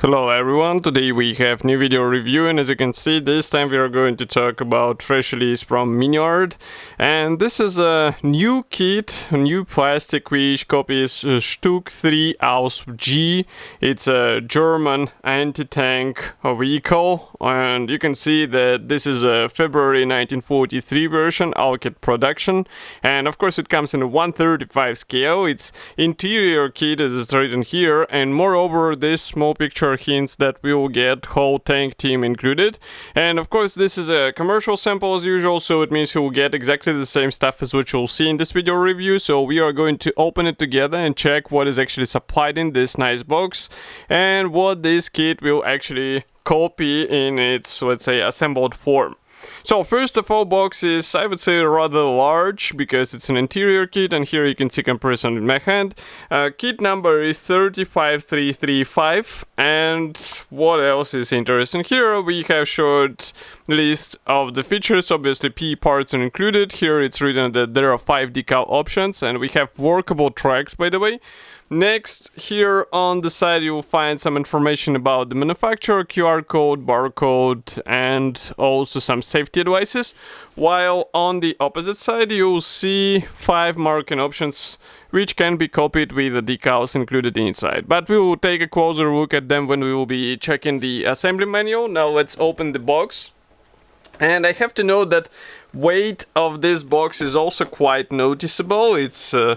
Hello everyone, today we have new video review, and as you can see, this time we are going to talk about fresh release from Miniart. And this is a new kit, a new plastic which copies StuG III Ausf.G. It's a German anti-tank vehicle, and you can see that this is a February 1943 version, all kit production, and of course it comes in a 1/35 scale. It's interior kit as it's written here, and moreover this small picture hints that we will get whole tank team included. And of course this is a commercial sample as usual, so it means you will get exactly the same stuff as what you'll see in this video review. So we are going to open it together and check what is actually supplied in this nice box and what this kit will actually copy in its, let's say, assembled form. So first of all, box is, I would say, rather large because it's an interior kit, and here you can see comparison in my hand. Kit number is 35335, and what else is interesting here? We have short list of the features. Obviously P parts are included. Here it's written that there are 5 decal options, and we have workable tracks, by the way. Next, here on the side you will find some information about the manufacturer, QR code, barcode, and also some safety advices, while on the opposite side you will see 5 marking options which can be copied with the decals included inside. But we will take a closer look at them when we will be checking the assembly manual. Now let's open the box. And I have to note that weight of this box is also quite noticeable. It's, I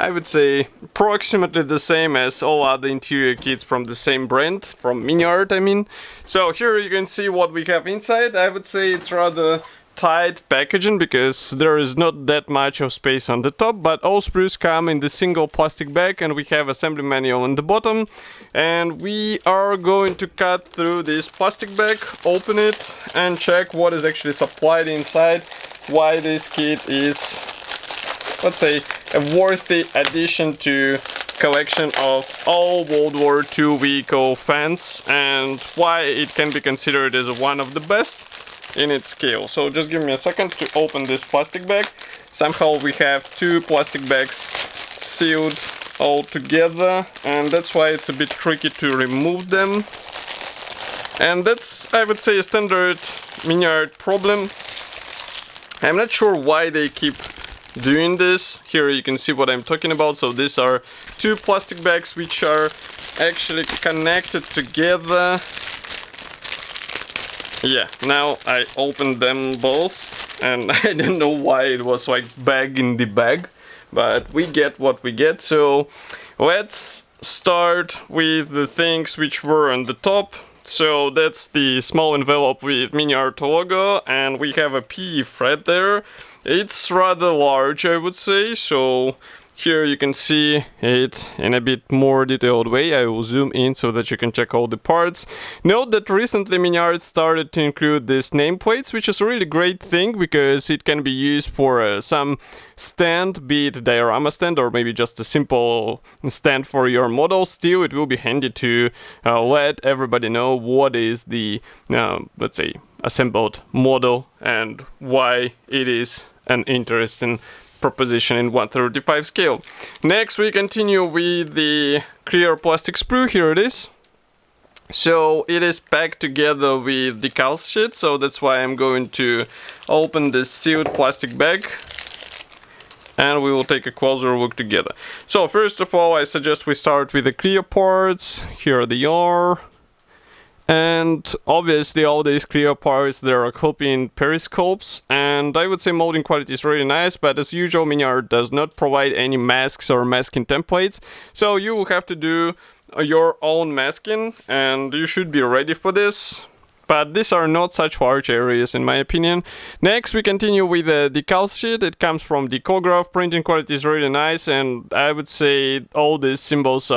would say, approximately the same as all other interior kits from the same brand, from Miniart, I mean. So here you can see what we have inside. I would say it's rather tight packaging because there is not that much of space on the top, but all sprues come in the single plastic bag, and we have assembly manual on the bottom. And we are going to cut through this plastic bag, open it, and check what is actually supplied inside, why this kit is, let's say, a worthy addition to collection of all World War II vehicle fans, and why it can be considered as one of the best in its scale. So just give me a second to open this plastic bag. Somehow we have 2 plastic bags sealed all together, and that's why it's a bit tricky to remove them. And that's, I would say, a standard Miniart problem. I'm not sure why they keep doing this. Here you can see what I'm talking about. So these are 2 plastic bags which are actually connected together. Yeah, now I opened them both, and I don't know why it was like bag in the bag, but we get what we get. So let's start with the things which were on the top. So that's the small envelope with Miniart logo, and we have a PE thread there. It's rather large, I would say, so here you can see it in a bit more detailed way. I will zoom in so that you can check all the parts. Note that recently Miniart started to include these nameplates, which is a really great thing because it can be used for some stand, be it a diorama stand or maybe just a simple stand for your model. Still, it will be handy to let everybody know what is the, let's say, assembled model and why it is an interesting proposition in 1/35 scale. Next we continue with the clear plastic sprue. Here it is. So it is packed together with decal sheet, so that's why I'm going to open this sealed plastic bag and we will take a closer look together. So first of all, I suggest we start with the clear parts. Here they are. And obviously all these clear parts, there are copying periscopes, and I would say molding quality is really nice, but as usual Miniart does not provide any masks or masking templates, so you will have to do your own masking, and you should be ready for this. But these are not such large areas in my opinion. Next we continue with the decal sheet. It comes from Decograph. Printing quality is really nice, and I would say all these symbols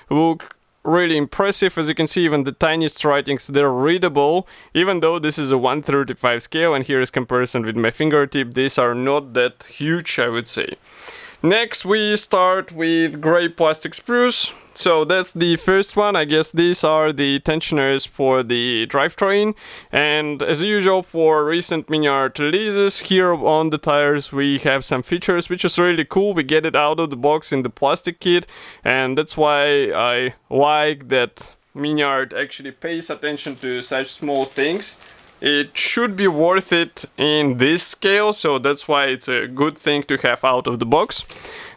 look really impressive. As you can see, even the tiniest writings, they're readable, even though this is a 1/35 scale, and here is comparison with my fingertip. These are not that huge, I would say. Next we start with gray plastic sprues. So that's the first one. I guess these are the tensioners for the drivetrain, and as usual for recent Miniart releases, here on the tires we have some features which is really cool. We get it out of the box in the plastic kit, and that's why I like that Miniart actually pays attention to such small things, it should be worth it in this scale, so that's why it's a good thing to have out of the box.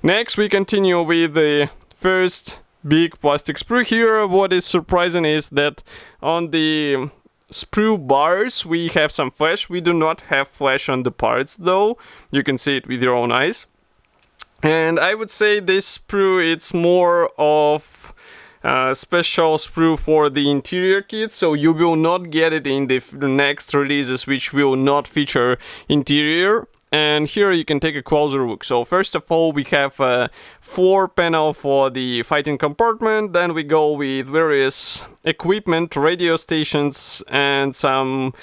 Next we continue with the first big plastic sprue. Here what is surprising is that on the sprue bars we have some flash. We do not have flash on the parts though, you can see it with your own eyes. And I would say this sprue it's more of special sprue for the interior kits, so you will not get it in the next releases which will not feature interior. And here you can take a closer look. So first of all we have a 4 panel for the fighting compartment, then we go with various equipment, radio stations and some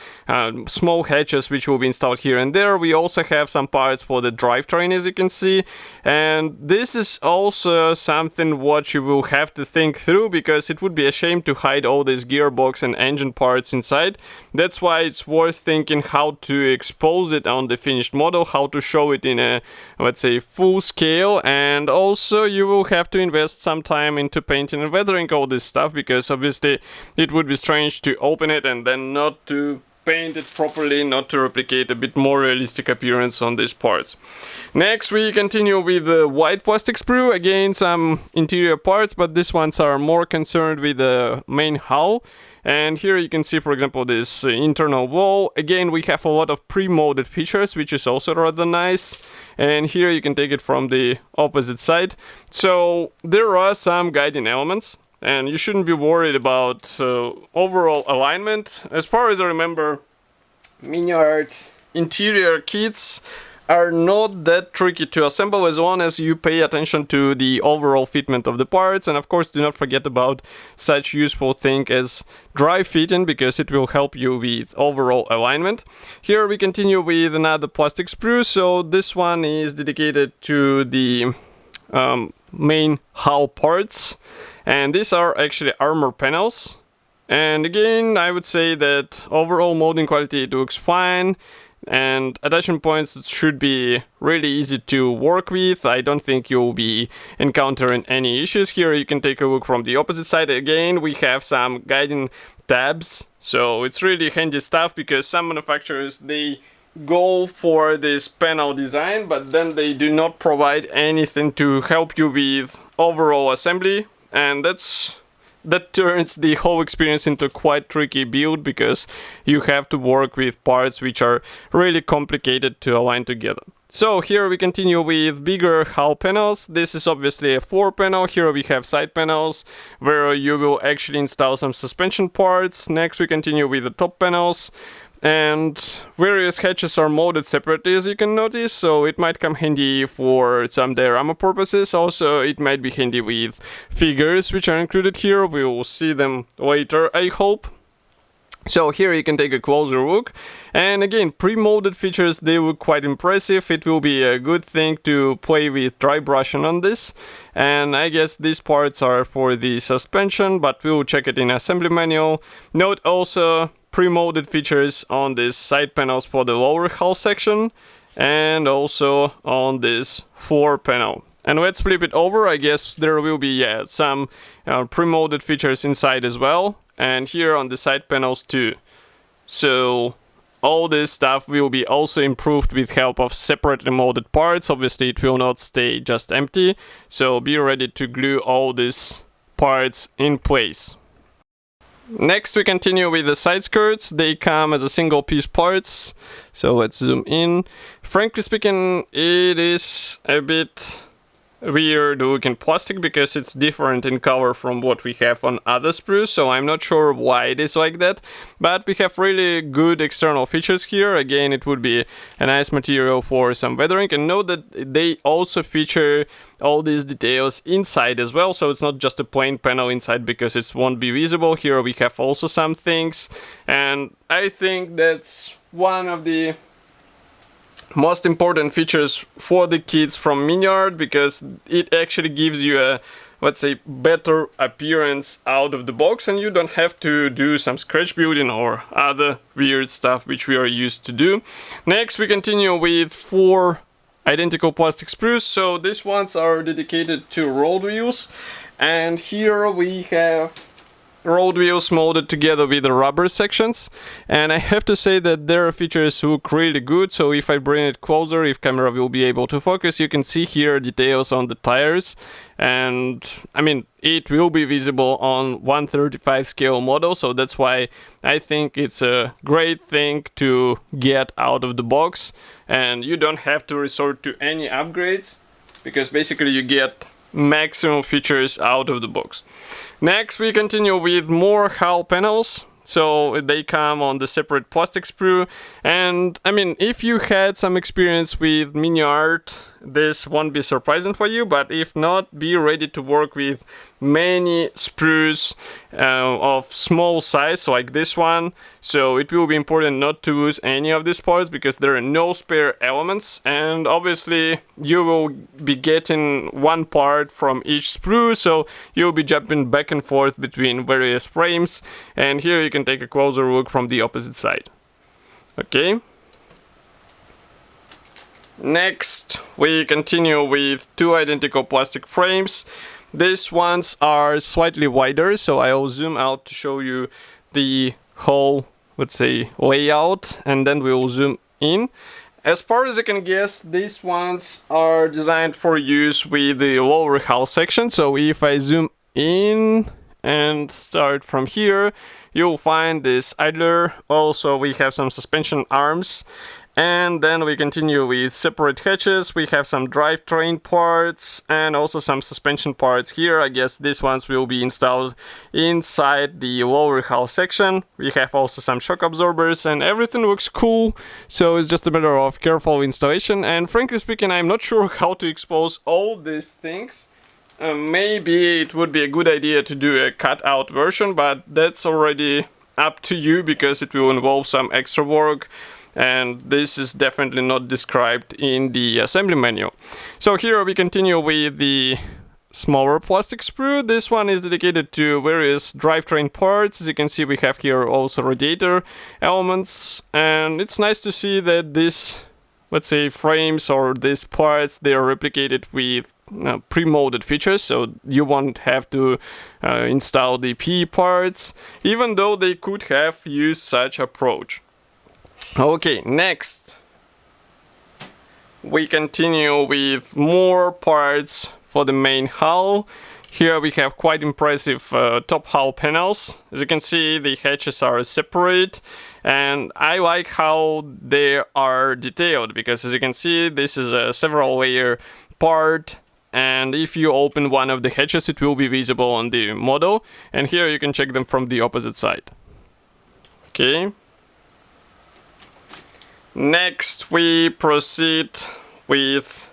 small hatches which will be installed here and there. We also have some parts for the drivetrain, as you can see, and this is also something what you will have to think through, because it would be a shame to hide all these gearbox and engine parts inside. That's why it's worth thinking how to expose it on the finished model, how to show it in a, let's say, full scale. And also you will have to invest some time into painting and weathering all this stuff, because obviously it would be strange to open it and then not to paint it properly, not to replicate a bit more realistic appearance on these parts. Next we continue with the white plastic sprue. Again, some interior parts, but these ones are more concerned with the main hull. And here you can see, for example, this internal wall. Again, we have a lot of pre-molded features, which is also rather nice. And here you can take it from the opposite side. So there are some guiding elements, and you shouldn't be worried about overall alignment. As far as I remember, Miniart interior kits are not that tricky to assemble as long as you pay attention to the overall fitment of the parts. And of course do not forget about such useful thing as dry fitting, because it will help you with overall alignment. Here we continue with another plastic sprue. So this one is dedicated to the main hull parts, and these are actually armor panels. And again, I would say that overall molding quality looks fine, and attachment points should be really easy to work with. I don't think you'll be encountering any issues. Here you can take a look from the opposite side. Again, we have some guiding tabs, so it's really handy stuff, because some manufacturers, they go for this panel design, but then they do not provide anything to help you with overall assembly, and that turns the whole experience into quite tricky build, because you have to work with parts which are really complicated to align together. So here we continue with bigger hull panels. This is obviously a 4 panel. Here we have side panels where you will actually install some suspension parts. Next we continue with the top panels. And various hatches are molded separately, as you can notice, so it might come handy for some diorama purposes. Also, it might be handy with figures which are included here. We will see them later, I hope. So here you can take a closer look, and again, pre-molded features, they look quite impressive. It will be a good thing to play with dry brushing on this, and I guess these parts are for the suspension, but we will check it in assembly manual. Note also pre-molded features on these side panels for the lower hull section, and also on this floor panel. And let's flip it over. I guess there will be some pre-molded features inside as well, and here on the side panels too. So all this stuff will be also improved with help of separately molded parts. Obviously it will not stay just empty, so be ready to glue all these parts in place. Next we continue with the side skirts. They come as a single piece parts, so let's zoom in. Frankly speaking, it is a bit weird looking plastic, because it's different in color from what we have on other sprues, so I'm not sure why it is like that, but we have really good external features here. Again, it would be a nice material for some weathering, and note that they also feature all these details inside as well, so it's not just a plain panel inside, because it won't be visible. Here we have also some things, and I think that's one of the most important features for the kits from Miniart, because it actually gives you a, let's say, better appearance out of the box, and you don't have to do some scratch building or other weird stuff which we are used to do. Next we continue with 4 identical plastic sprues. So these ones are dedicated to road wheels, and here we have road wheels molded together with the rubber sections, and I have to say that their features look really good. So if I bring it closer, if camera will be able to focus, you can see here details on the tires, and I mean it will be visible on 1/35 scale model, so that's why I think it's a great thing to get out of the box, and you don't have to resort to any upgrades because basically you get maximum features out of the box. Next we continue with more hull panels. So they come on the separate plastic sprue, and I mean if you had some experience with Miniart, this won't be surprising for you, but if not, be ready to work with many sprues of small size like this one. So it will be important not to lose any of these parts because there are no spare elements, and obviously you will be getting one part from each sprue, so you'll be jumping back and forth between various frames, and here you can take a closer look from the opposite side. Okay. Next, we continue with two identical plastic frames. These ones are slightly wider, so I'll zoom out to show you the whole, let's say, layout, and then we'll zoom in. As far as I can guess, these ones are designed for use with the lower hull section. So if I zoom in and start from here, you'll find this idler. Also, we have some suspension arms. And then we continue with separate hatches. We have some drivetrain parts and also some suspension parts here. I guess these ones will be installed inside the lower hull section. We have also some shock absorbers, and everything looks cool. So it's just a matter of careful installation. And frankly speaking, I'm not sure how to expose all these things. Maybe it would be a good idea to do a cut-out version, but that's already up to you because it will involve some extra work. And this is definitely not described in the assembly manual. So here we continue with the smaller plastic sprue. This one is dedicated to various drivetrain parts. As you can see, we have here also radiator elements, and it's nice to see that these, let's say, frames or these parts, they are replicated with pre-molded features, so you won't have to install the PE parts, even though they could have used such approach. Okay, next we continue with more parts for the main hull. Here we have quite impressive top hull panels. As you can see, the hatches are separate, and I like how they are detailed because, as you can see, this is a several layer part, and if you open one of the hatches, it will be visible on the model, and here you can check them from the opposite side. Okay. Next, we proceed with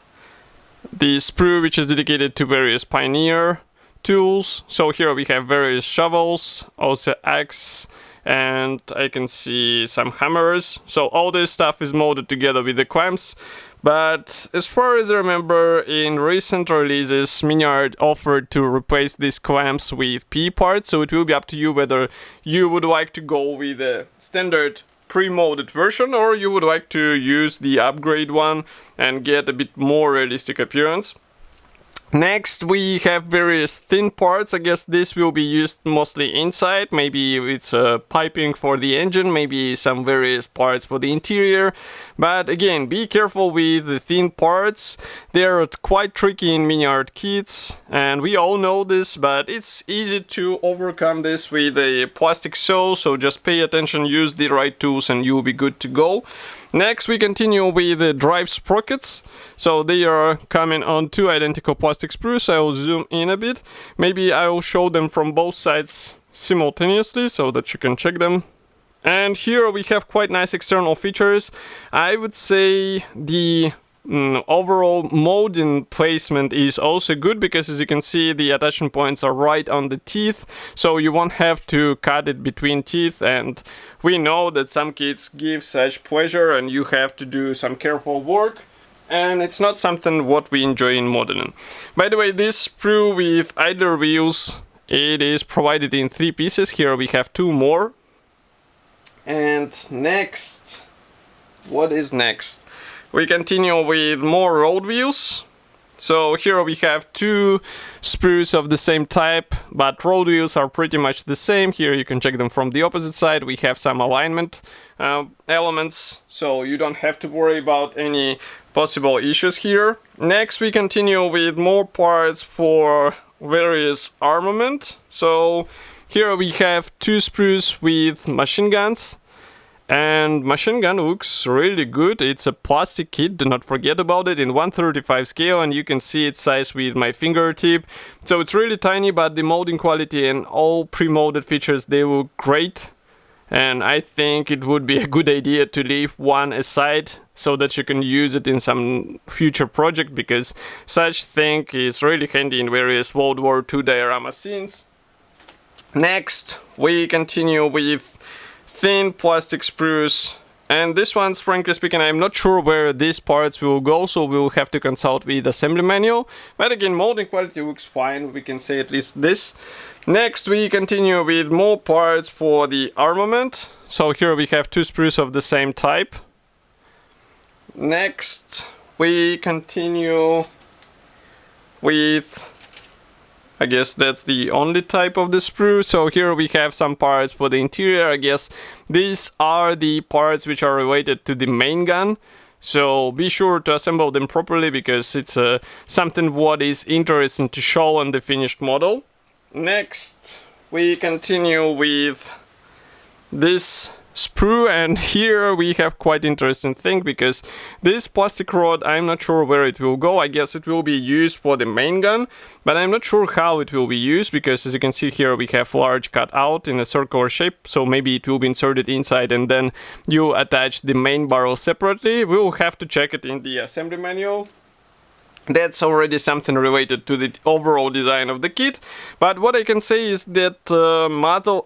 the sprue, which is dedicated to various Pioneer tools. So here we have various shovels, also axe, and I can see some hammers. So all this stuff is molded together with the clamps. But as far as I remember, in recent releases, Miniart offered to replace these clamps with PE parts. So it will be up to you whether you would like to go with a standard pre-molded version, or you would like to use the upgrade one and get a bit more realistic appearance. Next, we have various thin parts. I guess this will be used mostly inside. Maybe it's piping for the engine, maybe some various parts for the interior. But again, be careful with the thin parts. They're quite tricky in Miniart kits, and we all know this, but it's easy to overcome this with a plastic saw. So just pay attention, use the right tools, and you'll be good to go. Next, we continue with the drive sprockets. So they are coming on two identical plastic sprues. I will zoom in a bit. Maybe I will show them from both sides simultaneously so that you can check them. And here we have quite nice external features. I would say the overall molding placement is also good because, as you can see, the attachment points are right on the teeth, so you won't have to cut it between teeth, and we know that some kits give such pleasure and you have to do some careful work, and it's not something what we enjoy in modeling. By the way, this sprue with idler wheels, it is provided in 3 pieces. Here we have 2 more. And next, what is next? We continue with more road wheels. So here we have two sprues of the same type, but road wheels are pretty much the same. Here you can check them from the opposite side. We have some alignment elements, so you don't have to worry about any possible issues here. Next we continue with more parts for various armament. So here we have two sprues with machine guns. And machine gun looks really good. It's a plastic kit, do not forget about it, in 1/35 scale, and you can see its size with my fingertip. So it's really tiny, but the molding quality and all pre-molded features, they look great. And I think it would be a good idea to leave one aside so that you can use it in some future project, because such thing is really handy in various World War II diorama scenes. Next, we continue with thin plastic sprues, and this one's, frankly speaking, I'm not sure where these parts will go, so we'll have to consult with assembly manual. But again, molding quality looks fine, we can say at least this. Next we continue with more parts for the armament. So here we have two sprues of the same type. Next we continue with, I guess that's the only type of the sprue. So here we have some parts for the interior. I guess these are the parts which are related to the main gun. So be sure to assemble them properly, because it's something what is interesting to show on the finished model. Next we continue with this sprue, and here we have quite interesting thing, because this plastic rod, I'm not sure where it will go. I guess it will be used for the main gun, but I'm not sure how it will be used, because as you can see here we have large cutout in a circular shape, so maybe it will be inserted inside and then you attach the main barrel separately. We'll have to check it in the assembly manual. That's already something related to the overall design of the kit. But what I can say is that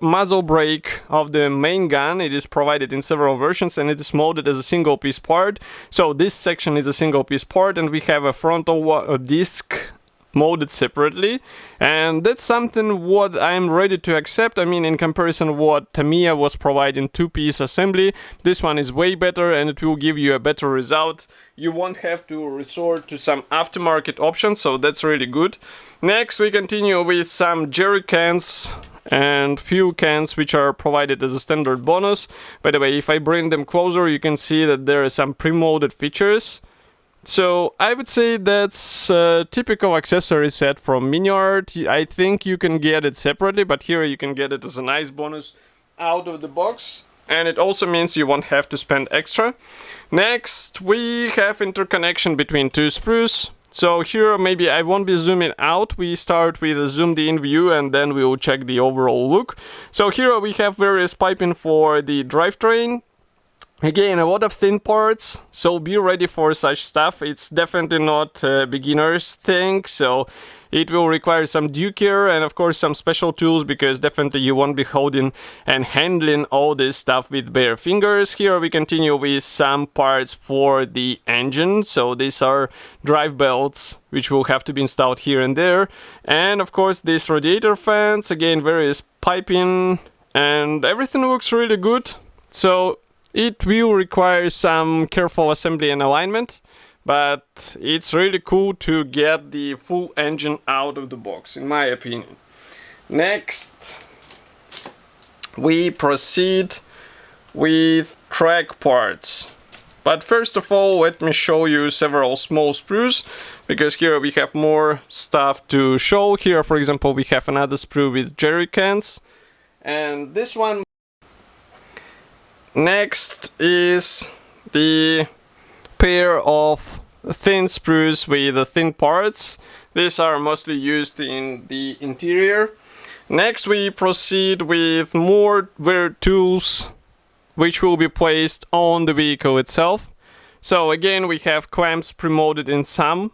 muzzle brake of the main gun, it is provided in several versions, and it is molded as a single piece part. So this section is a single piece part, and we have a frontal disc molded separately, and that's something what I'm ready to accept. I mean, in comparison what Tamiya was providing two-piece assembly, this one is way better, and it will give you a better result. You won't have to resort to some aftermarket options, so that's really good. Next we continue with some jerry cans and fuel cans, which are provided as a standard bonus. By the way, if I bring them closer, you can see that there are some pre-molded features. So I would say that's a typical accessory set from Miniart. I think you can get it separately, but here you can get it as a nice bonus out of the box. And it also means you won't have to spend extra. Next we have interconnection between two sprues. So here maybe I won't be zooming out. We start with a zoomed in view, and then we will check the overall look. So here we have various piping for the drivetrain. Again, a lot of thin parts, so be ready for such stuff. It's definitely not a beginner's thing, so it will require some due care and of course some special tools, because definitely you won't be holding and handling all this stuff with bare fingers. Here we continue with some parts for the engine, so these are drive belts which will have to be installed here and there. And of course these radiator fans, again various piping, and everything looks really good. So it will require some careful assembly and alignment, but it's really cool to get the full engine out of the box, in my opinion. Next, we proceed with track parts. But first of all, let me show you several small sprues, because here we have more stuff to show. Here, for example, we have another sprue with jerry cans, and this one. Next is the pair of thin sprues with the thin parts. These are mostly used in the interior. Next we proceed with more wear tools, which will be placed on the vehicle itself. So again, we have clamps pre-molded in some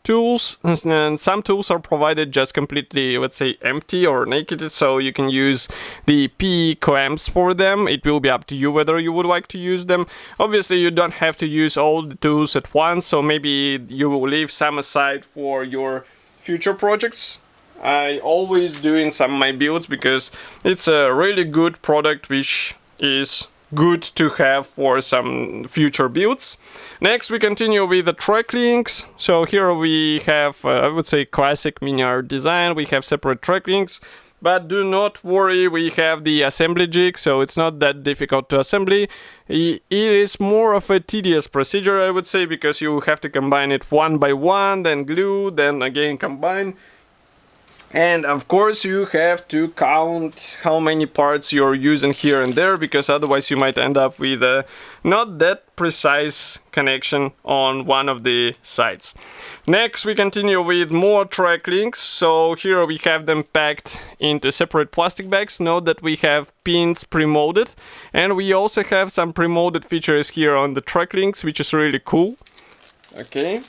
tools, and some tools are provided just completely, let's say, empty or naked, so you can use the PE clamps for them. It will be up to you whether you would like to use them. Obviously you don't have to use all the tools at once, so maybe you will leave some aside for your future projects. I always do in some of my builds, because it's a really good product which is good to have for some future builds. Next we continue with the track links. So here we have I would say classic Miniart design. We have separate track links, but do not worry, we have the assembly jig, so it's not that difficult to assembly. It is more of a tedious procedure, I would say, because you have to combine it one by one, then glue, then again combine. And of course you have to count how many parts you're using here and there, because otherwise you might end up with a not that precise connection on one of the sides. Next we continue with more track links. So here we have them packed into separate plastic bags. Note that we have pins pre-molded, and we also have some pre-molded features here on the track links, which is really cool. Okay.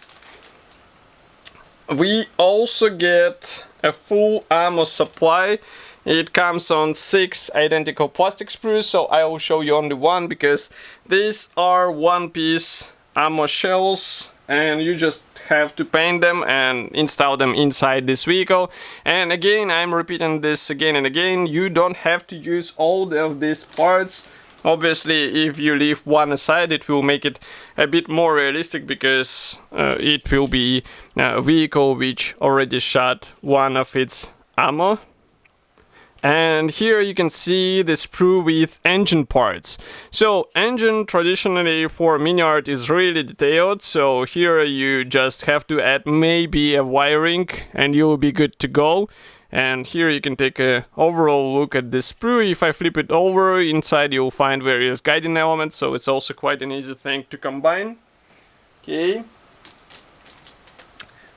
We also get a full ammo supply. It comes on 6 identical plastic sprues, so I will show you only one because these are one-piece ammo shells and you just have to paint them and install them inside this vehicle. And again, I'm repeating this again and again, you don't have to use all of these parts. Obviously, if you leave one aside, it will make it a bit more realistic, because it will be a vehicle which already shot one of its ammo. And here you can see the sprue with engine parts. So engine traditionally for Miniart is really detailed, so here you just have to add maybe a wiring and you'll be good to go. And here you can take an overall look at this sprue. If I flip it over, inside you'll find various guiding elements, so it's also quite an easy thing to combine. Okay.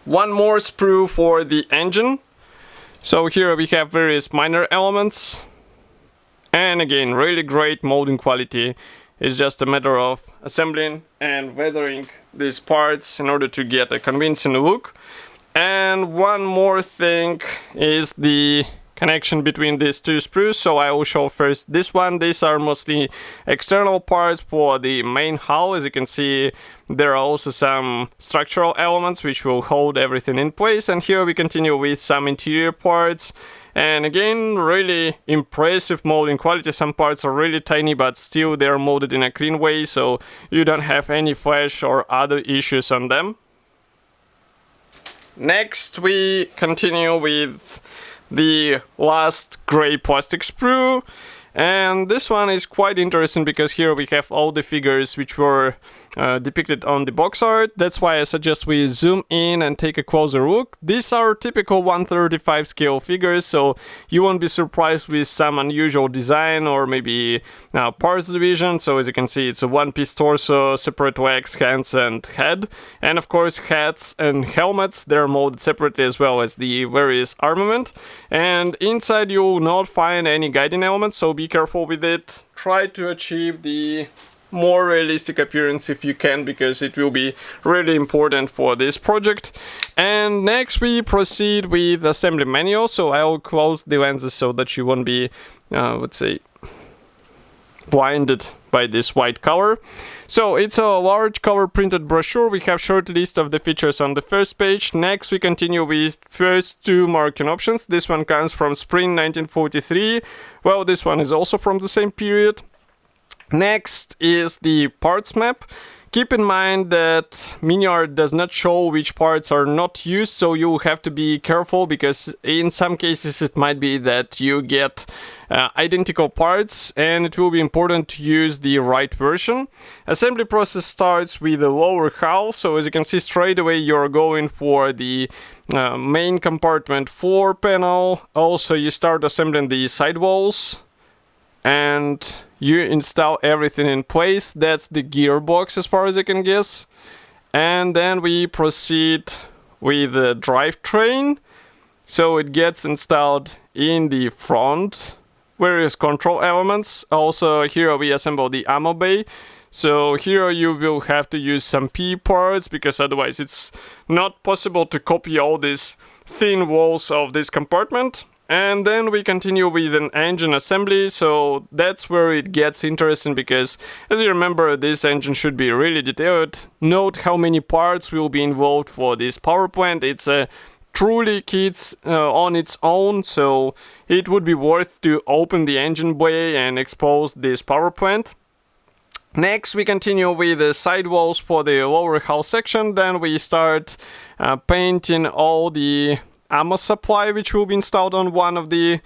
One more sprue for the engine. So here we have various minor elements. And again, really great molding quality. It's just a matter of assembling and weathering these parts in order to get a convincing look. And one more thing is the connection between these two sprues. So I will show first this one. These are mostly external parts for the main hull. As you can see, there are also some structural elements which will hold everything in place. And here we continue with some interior parts. And again, really impressive molding quality. Some parts are really tiny, but still they are molded in a clean way, so you don't have any flash or other issues on them. Next we continue with the last gray plastic sprue, and this one is quite interesting because here we have all the figures which were depicted on the box art. That's why I suggest we zoom in and take a closer look. These are typical 1/35 scale figures, so you won't be surprised with some unusual design or maybe parts division. So as you can see, it's a one-piece torso, separate legs, hands and head, and of course hats and helmets, they're molded separately, as well as the various armament. And inside you will not find any guiding elements, so be careful with it. Try to achieve the more realistic appearance if you can, because it will be really important for this project. And next we proceed with assembly manual. So I'll close the lenses so that you won't be let's say blinded by this white color. So it's a large color printed brochure. We have short list of the features on the first page. Next we continue with first two marking options. This one comes from spring 1943. Well, this one is also from the same period. Next is the parts map. Keep in mind that Miniart does not show which parts are not used, so you have to be careful, because in some cases it might be that you get identical parts, and it will be important to use the right version. Assembly process starts with the lower hull, so as you can see straight away you're going for the main compartment floor panel. Also you start assembling the sidewalls and you install everything in place. That's the gearbox as far as I can guess. And then we proceed with the drivetrain. So it gets installed in the front, various control elements. Also here we assemble the ammo bay. So here you will have to use some P parts, because otherwise it's not possible to copy all these thin walls of this compartment. And then we continue with an engine assembly, so that's where it gets interesting, because as you remember, this engine should be really detailed. Note how many parts will be involved for this power plant. It's a truly kit on its own, so it would be worth to open the engine bay and expose this power plant. Next, we continue with the sidewalls for the lower hull section. Then we start painting all the ammo supply, which will be installed on one of the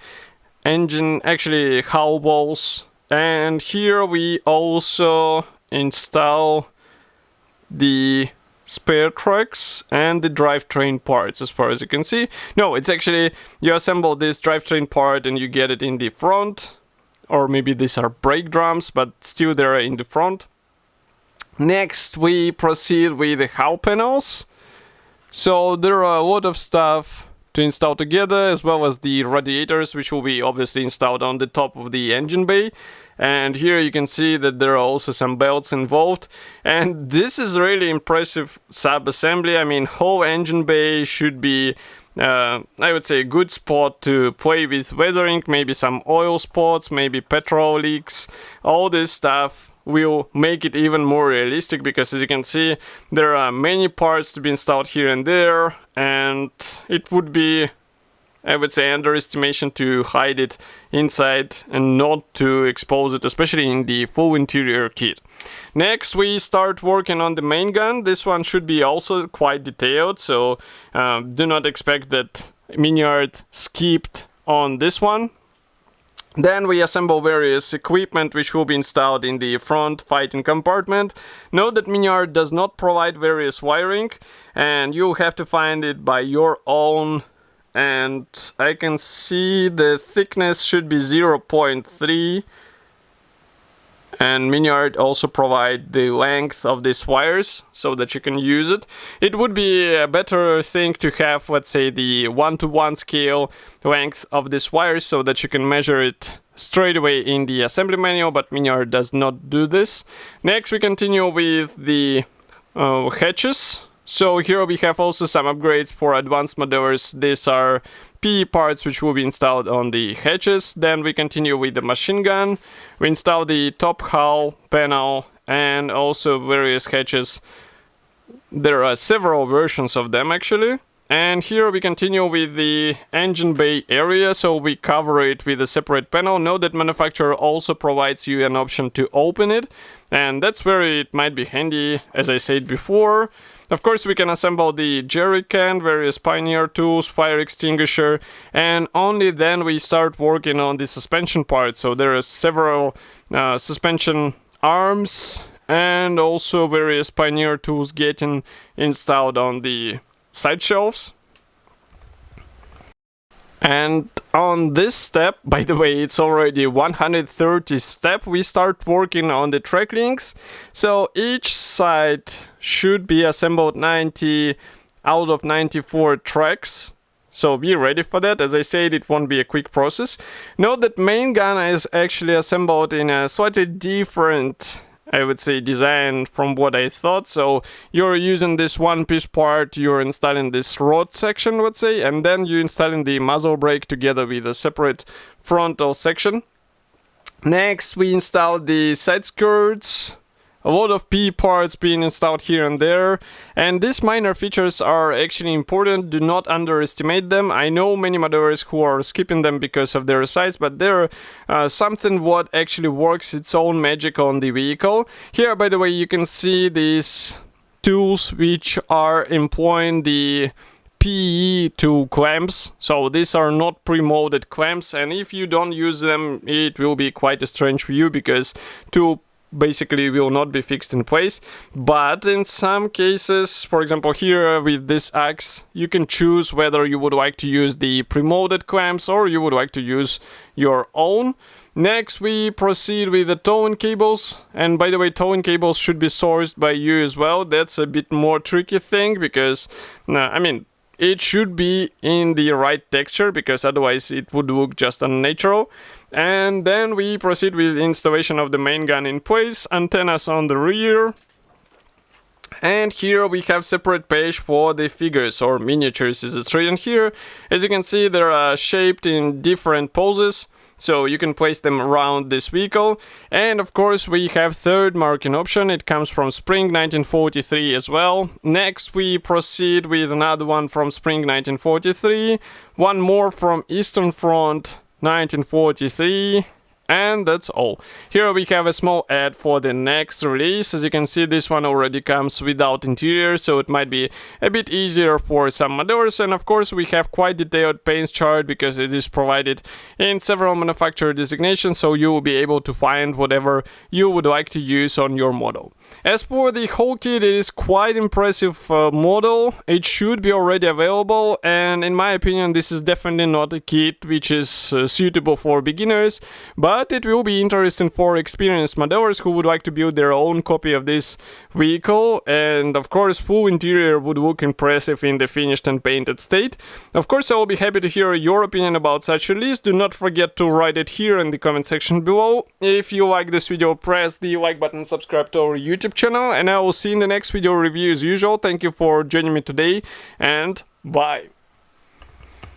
engine, actually hull walls. And here we also install the spare tracks and the drivetrain parts, as far as you can see. No, it's actually, you assemble this drivetrain part and you get it in the front. Or maybe these are brake drums, but still they're in the front. Next, we proceed with the hull panels. So there are a lot of stuff to install together, as well as the radiators, which will be obviously installed on the top of the engine bay. And here you can see that there are also some belts involved. And this is really impressive sub-assembly. I mean, whole engine bay should be I would say a good spot to play with weathering, maybe some oil spots, maybe petrol leaks. All this stuff will make it even more realistic, because as you can see, there are many parts to be installed here and there, and it would be, I would say, underestimation to hide it inside and not to expose it, especially in the full interior kit. Next, we start working on the main gun. This one should be also quite detailed, so do not expect that Miniart skipped on this one. Then we assemble various equipment which will be installed in the front fighting compartment. Note that Miniart does not provide various wiring, and you'll have to find it by your own. And I can see the thickness should be 0.3, and Miniart also provide the length of these wires so that you can use it. It would be a better thing to have, let's say, the 1:1 scale length of these wires so that you can measure it straight away in the assembly manual, but Miniart does not do this. Next, we continue with the hatches. So here we have also some upgrades for advanced modelers. These are PE parts which will be installed on the hatches. Then we continue with the machine gun. We install the top hull panel and also various hatches. There are several versions of them actually. And here we continue with the engine bay area, so we cover it with a separate panel. Note that manufacturer also provides you an option to open it, and that's where it might be handy, as I said before. Of course, we can assemble the jerry can, various Pioneer tools, fire extinguisher, and only then we start working on the suspension part. So there are several suspension arms and also various Pioneer tools getting installed on the side shelves. And on this step, by the way, it's already 130 step, we start working on the track links. So each side should be assembled 90 out of 94 tracks. So be ready for that. As I said, it won't be a quick process. Note that main gun is actually assembled in a slightly different, I would say, design from what I thought. So you're using this one piece part, you're installing this rod section, let's say, and then you're installing the muzzle brake together with a separate frontal section. Next, we install the side skirts. A lot of P parts being installed here and there, and these minor features are actually important. Do not underestimate them. I know many modelers who are skipping them because of their size, but they're something what actually works its own magic on the vehicle. Here, by the way, you can see these tools which are employing the PE to clamps. So these are not pre-molded clamps, and if you don't use them, it will be quite a strange view because two basically will not be fixed in place. But in some cases, for example here with this axe, you can choose whether you would like to use the pre-molded clamps or you would like to use your own. Next, we proceed with the towing cables, and by the way, towing cables should be sourced by you as well. That's a bit more tricky thing because I mean, it should be in the right texture because otherwise it would look just unnatural. And then we proceed with installation of the main gun in place, antennas on the rear. And here we have separate page for the figures or miniatures, as it's written here. As you can see, they are shaped in different poses, so you can place them around this vehicle. And of course we have third marking option. It comes from Spring 1943 as well. Next we proceed with another one from Spring 1943, one more from Eastern Front 1943, And that's all. Here we have a small ad for the next release. As you can see, this one already comes without interior, so it might be a bit easier for some modders. And of course we have quite detailed paints chart because it is provided in several manufacturer designations, so you will be able to find whatever you would like to use on your model. As for the whole kit, it is quite impressive model. It should be already available, and in my opinion this is definitely not a kit which is suitable for beginners, but it will be interesting for experienced modders who would like to build their own copy of this vehicle. And of course full interior would look impressive in the finished and painted state. Of course I will be happy to hear your opinion about such a list. Do not forget to write it here in the comment section below. If you like this video, press the like button, subscribe to our YouTube channel, and I will see you in the next video review as usual. Thank you for joining me today, and bye!